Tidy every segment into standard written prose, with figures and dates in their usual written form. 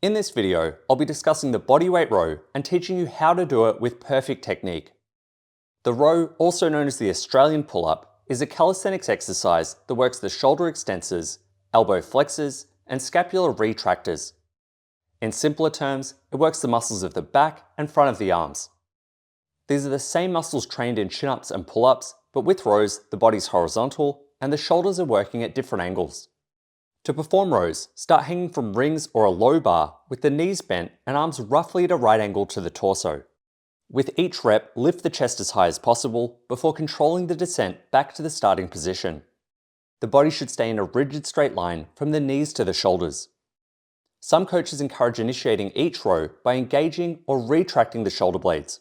In this video, I'll be discussing the bodyweight row and teaching you how to do it with perfect technique. The row, also known as the Australian pull-up, is a calisthenics exercise that works the shoulder extensors, elbow flexors, and scapular retractors. In simpler terms, it works the muscles of the back and front of the arms. These are the same muscles trained in chin-ups and pull-ups, but with rows, the body's horizontal and the shoulders are working at different angles. To perform rows, start hanging from rings or a low bar with the knees bent and arms roughly at a right angle to the torso. With each rep, lift the chest as high as possible before controlling the descent back to the starting position. The body should stay in a rigid straight line from the knees to the shoulders. Some coaches encourage initiating each row by engaging or retracting the shoulder blades.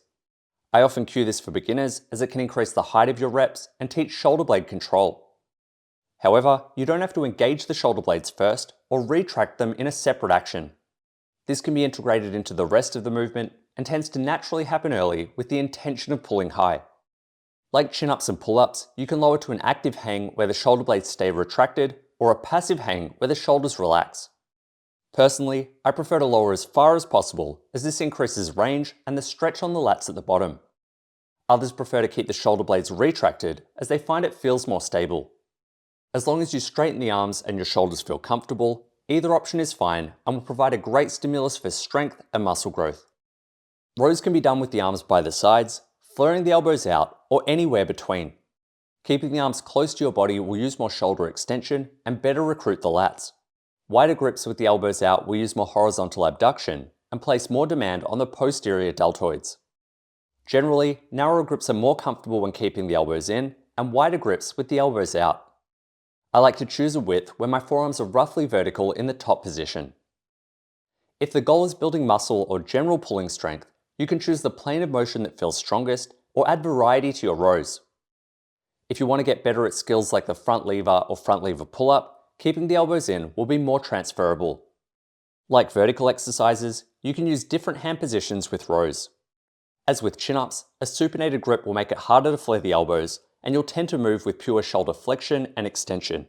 I often cue this for beginners as it can increase the height of your reps and teach shoulder blade control. However, you don't have to engage the shoulder blades first or retract them in a separate action. This can be integrated into the rest of the movement and tends to naturally happen early with the intention of pulling high. Like chin-ups and pull-ups, you can lower to an active hang where the shoulder blades stay retracted or a passive hang where the shoulders relax. Personally, I prefer to lower as far as possible as this increases range and the stretch on the lats at the bottom. Others prefer to keep the shoulder blades retracted as they find it feels more stable. As long as you straighten the arms and your shoulders feel comfortable, either option is fine and will provide a great stimulus for strength and muscle growth. Rows can be done with the arms by the sides, flaring the elbows out, or anywhere between. Keeping the arms close to your body will use more shoulder extension and better recruit the lats. Wider grips with the elbows out will use more horizontal abduction and place more demand on the posterior deltoids. Generally, narrower grips are more comfortable when keeping the elbows in, and wider grips with the elbows out. I like to choose a width where my forearms are roughly vertical in the top position. If the goal is building muscle or general pulling strength, you can choose the plane of motion that feels strongest or add variety to your rows. If you want to get better at skills like the front lever or front lever pull-up, keeping the elbows in will be more transferable. Like vertical exercises, you can use different hand positions with rows. As with chin-ups, a supinated grip will make it harder to flare the elbows, and you'll tend to move with pure shoulder flexion and extension.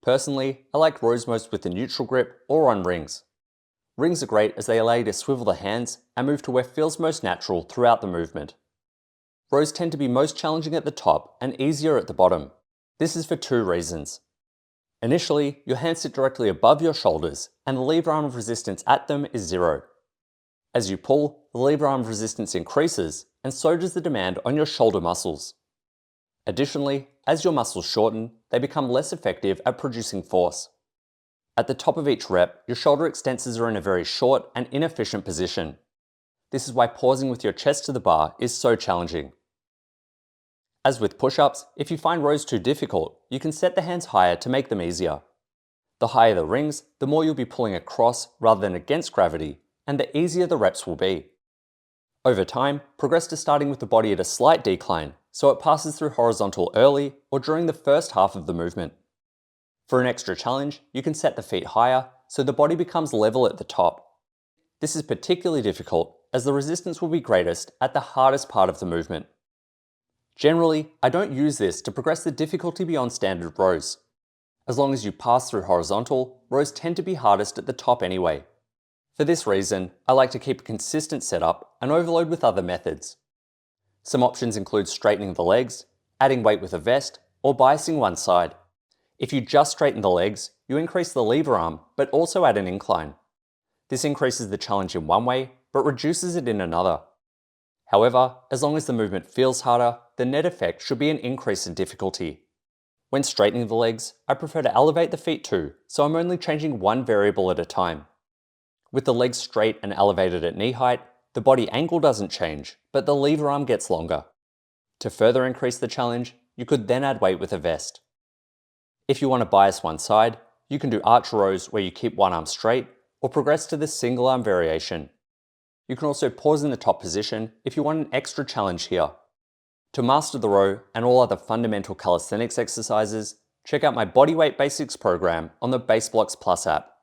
Personally, I like rows most with the neutral grip or on rings. Rings are great as they allow you to swivel the hands and move to where feels most natural throughout the movement. Rows tend to be most challenging at the top and easier at the bottom. This is for two reasons. Initially, your hands sit directly above your shoulders and the lever arm of resistance at them is 0. As you pull, the lever arm of resistance increases and so does the demand on your shoulder muscles. Additionally, as your muscles shorten, they become less effective at producing force. At the top of each rep, your shoulder extensors are in a very short and inefficient position. This is why pausing with your chest to the bar is so challenging. As with push-ups, if you find rows too difficult, you can set the hands higher to make them easier. The higher the rings, the more you'll be pulling across rather than against gravity, and the easier the reps will be. Over time, progress to starting with the body at a slight decline, so it passes through horizontal early or during the first half of the movement. For an extra challenge, you can set the feet higher so the body becomes level at the top. This is particularly difficult as the resistance will be greatest at the hardest part of the movement. Generally, I don't use this to progress the difficulty beyond standard rows. As long as you pass through horizontal, rows tend to be hardest at the top anyway. For this reason, I like to keep a consistent setup and overload with other methods. Some options include straightening the legs, adding weight with a vest, or biasing one side. If you just straighten the legs, you increase the lever arm, but also add an incline. This increases the challenge in one way, but reduces it in another. However, as long as the movement feels harder, the net effect should be an increase in difficulty. When straightening the legs, I prefer to elevate the feet too, so I'm only changing one variable at a time. With the legs straight and elevated at knee height, the body angle doesn't change, but the lever arm gets longer. To further increase the challenge, you could then add weight with a vest. If you want to bias one side, you can do arch rows where you keep one arm straight, or progress to the single arm variation. You can also pause in the top position if you want an extra challenge here. To master the row and all other fundamental calisthenics exercises, check out my Bodyweight Basics program on the Base Blocks Plus app.